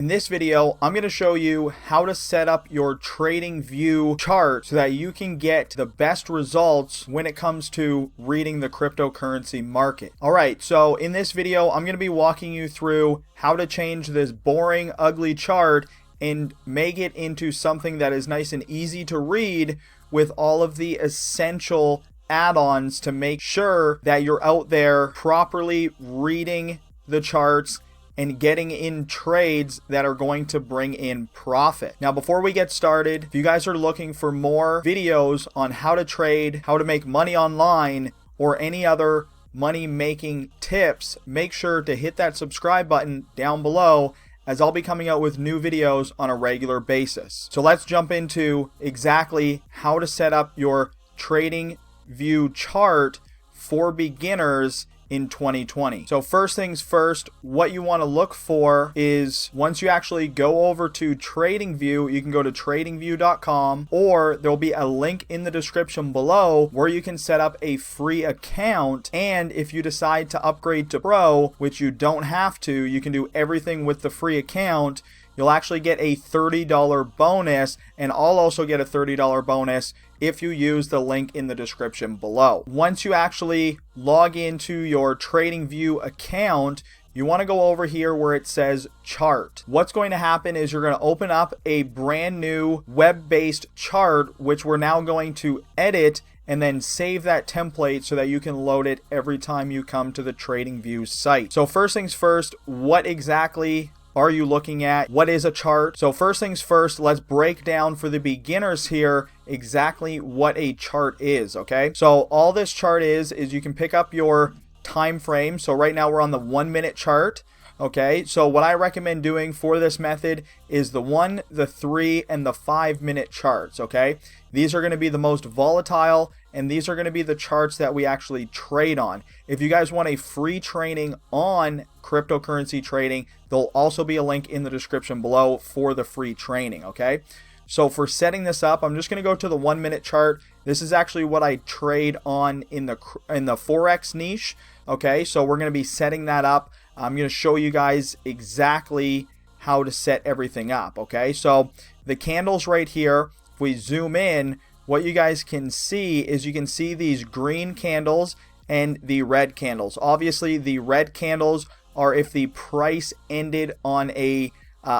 In this video, I'm going to show you how to set up your Tradingview chart so that you can get the best results when it comes to reading the cryptocurrency market. Alright, so in this video, I'm going to be walking you through how to change this boring, ugly chart and make it into something that is nice and easy to read with all of the essential add-ons to make sure that you're out there properly reading the charts and getting in trades that are going to bring in profit. Now, before we get started, if you guys are looking for more videos on how to trade, how to make money online, or any other money making tips, make sure to hit that subscribe button down below, as I'll be coming out with new videos on a regular basis. So let's jump into exactly how to set up your Tradingview chart for beginners in 2020. So first things first, what you want to look for is once you actually go over to Tradingview, you can go to tradingview.com, or there'll be a link in the description below where you can set up a free account. And if you decide to upgrade to Pro, which you don't have to, you can do everything with the free account. You'll actually get a $30 bonus, and I'll also get a $30 bonus if you use the link in the description below. Once you actually log into your Tradingview account, you want to go over here where it says chart. What's going to happen is you're going to open up a brand new web-based chart, which we're now going to edit and then save that template so that you can load it every time you come to the Tradingview site. So first things first, what exactly are you looking at? What is a chart? So first things first, let's break down for the beginners here exactly what a chart is, okay? So all this chart is you can pick up your time frame. So right now we're on the 1 minute chart, okay? So what I recommend doing for this method is the 1, the 3, and the 5 minute charts, okay? These are going to be the most volatile, and these are going to be the charts that we actually trade on. If you guys want a free training on cryptocurrency trading, there'll also be a link in the description below for the free training, okay? So for setting this up, I'm just going to go to the 1 minute chart. This is actually what I trade on in the Forex niche, okay? So we're going to be setting that up. I'm going to show you guys exactly how to set everything up, okay? So the candles right here, if we zoom in, what you guys can see is you can see these green candles and the red candles. Obviously, the red candles are if the price ended on a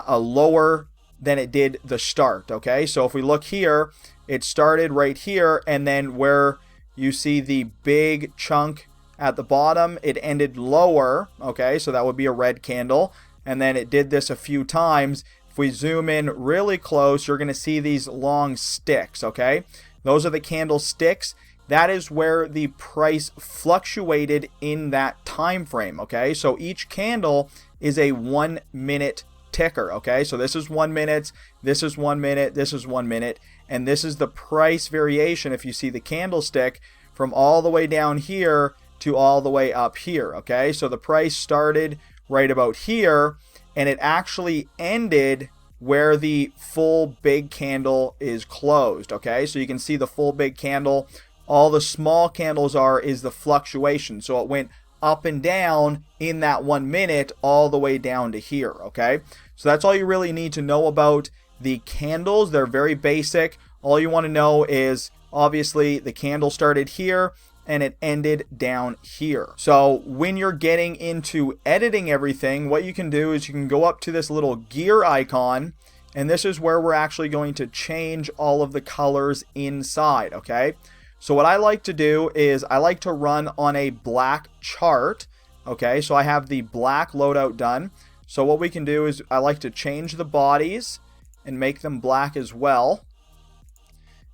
lower than it did the start, okay? So if we look here, it started right here, and then where you see the big chunk at the bottom, it ended lower, okay? So that would be a red candle, and then it did this a few times. If we zoom in really close, you're going to see these long sticks, okay? Those are the candlesticks. That is where the price fluctuated in that time frame, okay? So each candle is a 1 minute ticker, okay? So this is 1 minute, this is 1 minute, this is 1 minute, and this is the price variation if you see the candlestick from all the way down here to all the way up here, okay? So the price started right about here, and it actually ended where the full big candle is closed, okay? So you can see the full big candle. All the small candles is the fluctuation. So it went up and down in that 1 minute all the way down to here, okay? So that's all you really need to know about the candles. They're very basic. All you want to know is obviously the candle started here and it ended down here. So when you're getting into editing everything, what you can do is you can go up to this little gear icon, and this is where we're actually going to change all of the colors inside, okay? So what I like to do is I like to run on a black chart, okay? So I have the black loadout done. So what we can do is I like to change the bodies and make them black as well.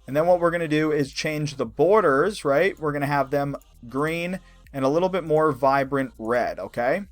And then what we're going to do is change the borders, right? We're going to have them green and a little bit more vibrant red, okay?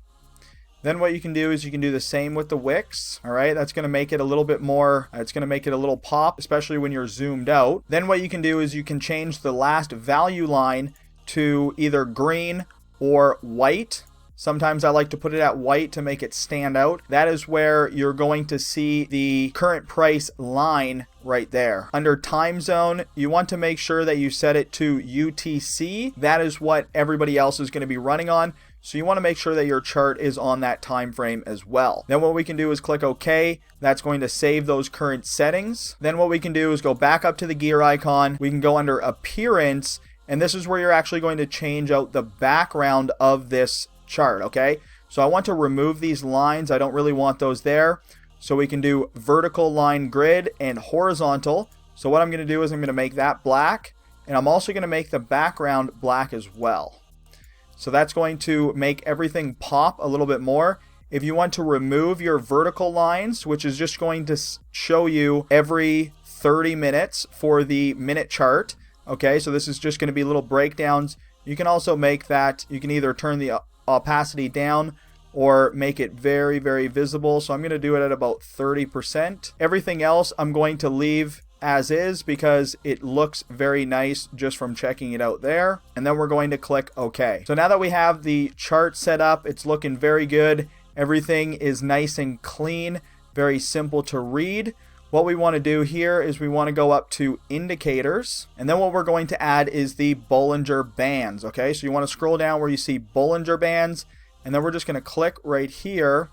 Then what you can do is you can do the same with the wicks, all right? That's going to make it a little bit more, it's going to make it a little pop, especially when you're zoomed out. Then what you can do is you can change the last value line to either green or white. Sometimes I like to put it at white to make it stand out. That is where you're going to see the current price line right there. Under time zone, you want to make sure that you set it to UTC. That is what everybody else is going to be running on. So you want to make sure that your chart is on that time frame as well. Then what we can do is click OK. That's going to save those current settings. Then what we can do is go back up to the gear icon. We can go under Appearance, and this is where you're actually going to change out the background of this chart, okay? So I want to remove these lines. I don't really want those there. So we can do vertical line grid and horizontal. So what I'm going to do is I'm going to make that black, and I'm also going to make the background black as well. So that's going to make everything pop a little bit more. If you want to remove your vertical lines, which is just going to show you every 30 minutes for the minute chart, okay, so this is just going to be little breakdowns. You can also make that, you can either turn the opacity down or make it very, very visible. So I'm going to do it at about 30%. Everything else I'm going to leave as is because it looks very nice just from checking it out there. And then we're going to click OK. So now that we have the chart set up, it's looking very good. Everything is nice and clean, very simple to read. What we want to do here is we want to go up to indicators, and then what we're going to add is the Bollinger Bands. Okay, so you want to scroll down where you see Bollinger Bands, and then we're just going to click right here.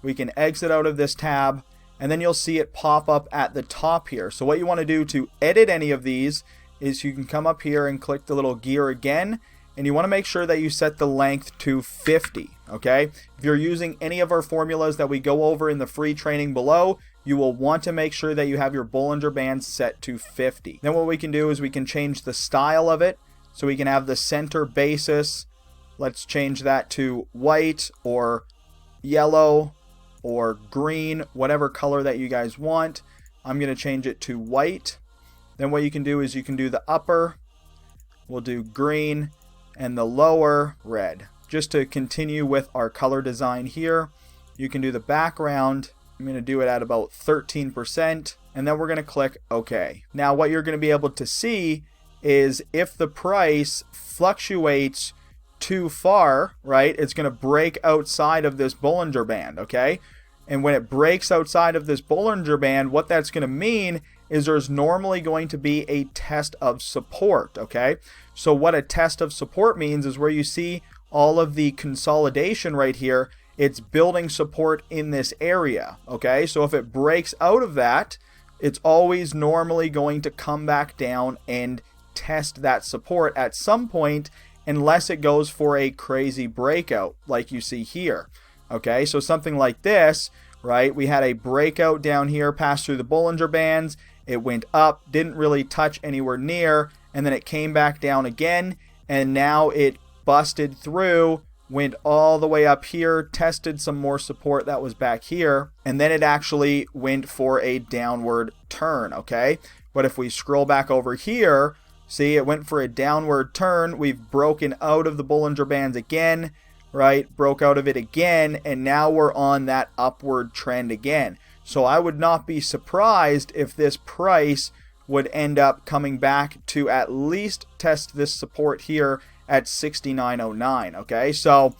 We can exit out of this tab, and then you'll see it pop up at the top here. So what you want to do to edit any of these is you can come up here and click the little gear again, and you want to make sure that you set the length to 50. Okay, if you're using any of our formulas that we go over in the free training below, you will want to make sure that you have your Bollinger Bands set to 50. Then what we can do is we can change the style of it. So we can have the center basis. Let's change that to white or yellow or green, whatever color that you guys want. I'm going to change it to white. Then what you can do is you can do the upper, we'll do green, and the lower red. Just to continue with our color design here, you can do the background. I'm going to do it at about 13%, and then we're going to click OK. Now what you're going to be able to see is if the price fluctuates too far, right, it's going to break outside of this Bollinger Band, okay? And when it breaks outside of this Bollinger Band, what that's going to mean is there's normally going to be a test of support, okay? So what a test of support means is where you see all of the consolidation right here, it's building support in this area, okay? So if it breaks out of that, it's always normally going to come back down and test that support at some point, unless it goes for a crazy breakout like you see here, okay? So something like this, right? We had a breakout down here, passed through the Bollinger Bands, it went up, didn't really touch anywhere near, and then it came back down again, and now it busted through, went all the way up here, tested some more support that was back here, and then it actually went for a downward turn, okay? But if we scroll back over here, see, it went for a downward turn. We've broken out of the Bollinger Bands again, right? Broke out of it again, and now we're on that upward trend again. So I would not be surprised if this price would end up coming back to at least test this support here at 69.09, okay? So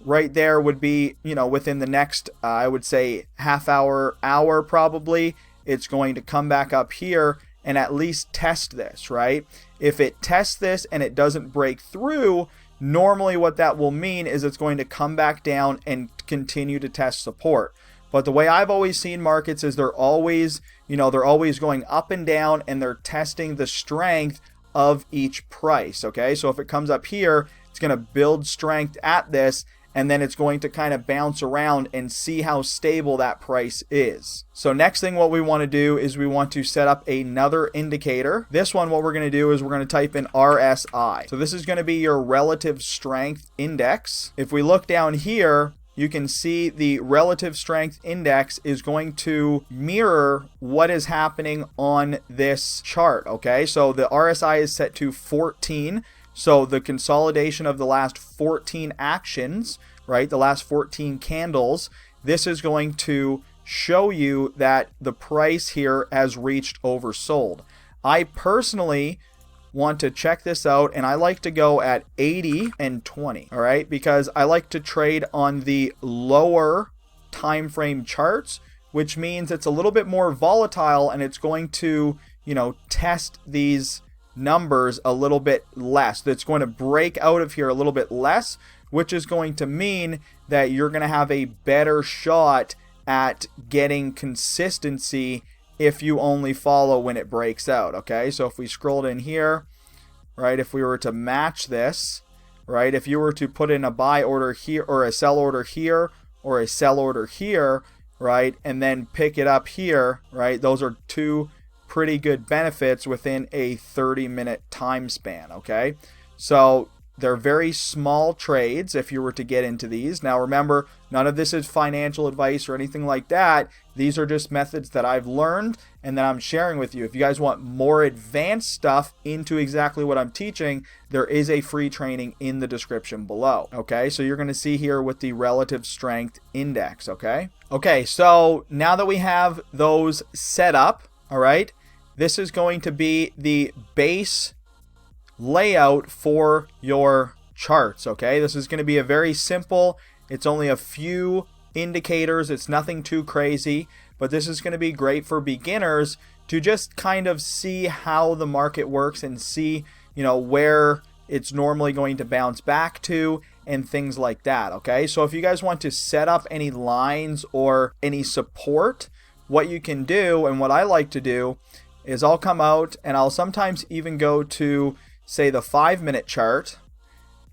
right there would be, you know, within the next, I would say half hour probably, it's going to come back up here and at least test this, right? If it tests this and it doesn't break through, normally what that will mean is it's going to come back down and continue to test support. But the way I've always seen markets is they're always, you know, they're always going up and down, and they're testing the strength of each price, okay? So if it comes up here, it's going to build strength at this, and then it's going to kind of bounce around and see how stable that price is. So next thing what we want to do is we want to set up another indicator. This one, what we're going to do is we're going to type in RSI. So this is going to be your relative strength index. If we look down here, you can see the relative strength index is going to mirror what is happening on this chart, okay? So the RSI is set to 14. So the consolidation of the last 14 actions, right, the last 14 candles, this is going to show you that the price here has reached oversold. I personally want to check this out, and I like to go at 80 and 20, all right, because I like to trade on the lower time frame charts, which means it's a little bit more volatile, and it's going to, you know, test these numbers a little bit less. That's going to break out of here a little bit less, which is going to mean that you're going to have a better shot at getting consistency if you only follow when it breaks out. Okay, so if we scrolled in here, right, if we were to match this, right, if you were to put in a buy order here or a sell order here or a sell order here, right, and then pick it up here, right, those are two pretty good benefits within a 30-minute time span. Okay, so they're very small trades if you were to get into these. Now remember, none of this is financial advice or anything like that. These are just methods that I've learned and that I'm sharing with you. If you guys want more advanced stuff into exactly what I'm teaching, there is a free training in the description below. Okay, so you're going to see here with the relative strength index. Okay, so now that we have those set up, all right, this is going to be the base layout for your charts. Okay, this is going to be a very simple, it's only a few indicators, it's nothing too crazy, but this is going to be great for beginners to just kind of see how the market works and see, you know, where it's normally going to bounce back to and things like that. Okay, so if you guys want to set up any lines or any support, what you can do, and what I like to do, is I'll come out and I'll sometimes even go to, say, the 5-minute chart,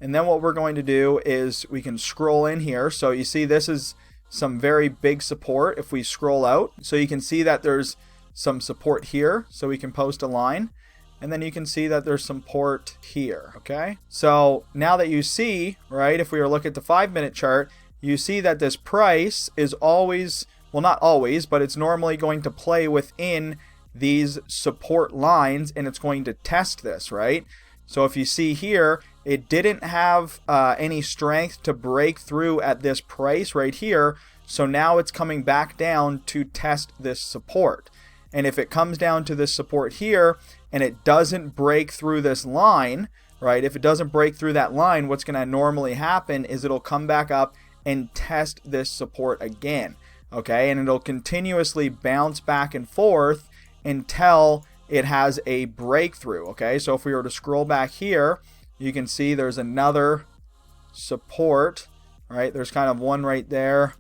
and then what we're going to do is we can scroll in here. So you see this is some very big support if we scroll out, so you can see that there's some support here, so we can post a line, and then you can see that there's support here. Okay, so now that you see, right, if we were to look at the 5-minute chart, you see that this price is always, well, not always, but it's normally going to play within these support lines, and it's going to test this, right? So if you see here, it didn't have any strength to break through at this price right here, so now it's coming back down to test this support. And if it comes down to this support here and it doesn't break through this line, right, if it doesn't break through that line, what's going to normally happen is it'll come back up and test this support again. Okay, and it'll continuously bounce back and forth until it has a breakthrough. Okay, so if we were to scroll back here, you can see there's another support, right? There's kind of one right there,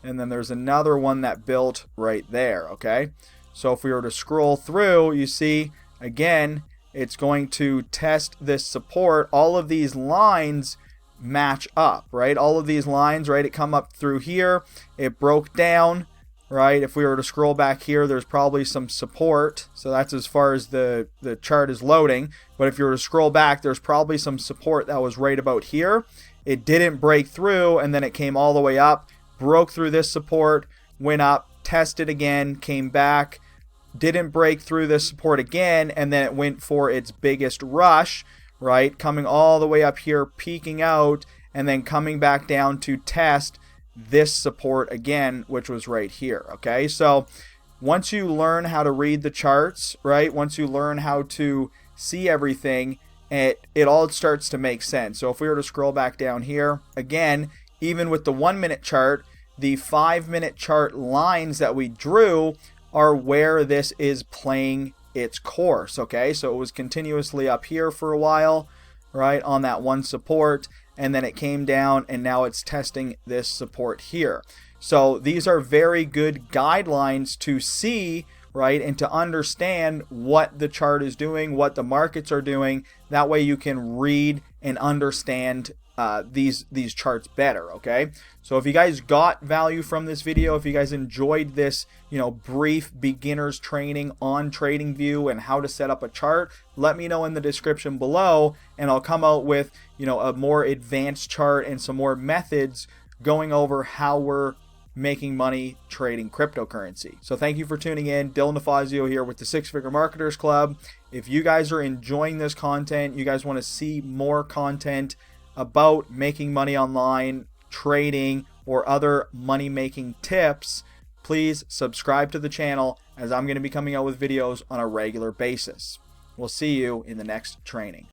and then there's another one that built right there. Okay, so if we were to scroll through, you see again it's going to test this support. All of these lines match up, right? All of these lines, right, it come up through here, it broke down, right? If we were to scroll back here, there's probably some support, so that's as far as the chart is loading. But if you were to scroll back, there's probably some support that was right about here. It didn't break through, and then it came all the way up, broke through this support, went up, tested again, came back, didn't break through this support again, and then it went for its biggest rush, right, coming all the way up here, peaking out, and then coming back down to test this support again, which was right here. Okay, so once you learn how to read the charts, right, once you learn how to see everything, it all starts to make sense. So if we were to scroll back down here, again, even with the 1-minute chart, the 5-minute chart lines that we drew are where this is playing its course. Okay, so it was continuously up here for a while, right, on that one support, and then it came down, and now it's testing this support here. So these are very good guidelines to see, right, and to understand what the chart is doing, what the markets are doing. That way you can read and understand these charts better. Okay, so if you guys got value from this video, if you guys enjoyed this, you know, brief beginners training on Tradingview and how to set up a chart, let me know in the description below, and I'll come out with, you know, a more advanced chart and some more methods going over how we're making money trading cryptocurrency. So thank you for tuning in. Dylan DeFazio here with the Six Figure Marketers Club. If you guys are enjoying this content, you guys want to see more content about making money online, trading, or other money making tips, please subscribe to the channel, as I'm going to be coming out with videos on a regular basis. We'll see you in the next training.